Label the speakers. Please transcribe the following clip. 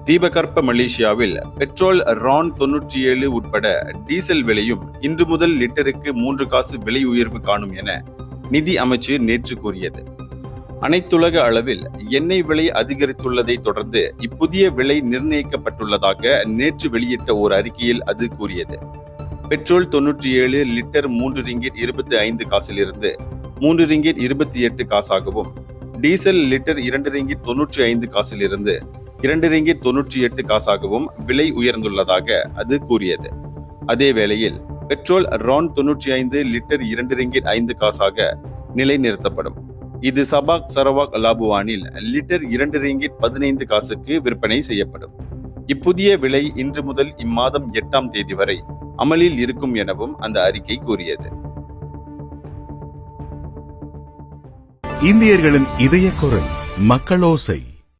Speaker 1: தீபகற்ப மலேசியாவில் petrol Ron 97 உட்பட டீசல் விலையும் இன்று முதல் லிட்டருக்கு 3 காசு விலை உயர்வு காணும் என நிதி அமைச்சு நேற்று கூறியது. அனைத்துலக அளவில் எண்ணெய் விலை அதிகரித்துள்ளதை தொடர்ந்து இப்புதிய விலை நிர்ணயிக்கப்பட்டுள்ளதாக நேற்று வெளியிட்ட ஒரு அறிக்கையில் அது கூறியது. பெட்ரோல் 97 லிட்டர் 3 ரிங்கிட் 25 காசிலிருந்து 3 ரிங்கிட் 28 காசாகவும், டீசல் லிட்டர் 2 ரிங்கிட் 95 காசிலிருந்து 2 ரிங்கிட் 98 காசாகவும் விலை உயர்ந்துள்ளதாக அது கூறியது. அதே வேளையில் பெட்ரோல் ரான் 95 லிட்டர் 2 ரிங்கிட் 5 காசாக நிலைநிறுத்தப்படும். இது சபாக் சரவாக் லாபுவானில் லிட்டர் 2 ரிங்கிட் 15 காசுக்கு விற்பனை செய்யப்படும். இப்புதிய விலை இன்று முதல் இம்மாதம் 8ஆம் தேதி வரை அமலில் இருக்கும் எனவும் அந்த அறிக்கை கூறியது.
Speaker 2: இந்தியர்களின் இதய குரல் மக்களோசை.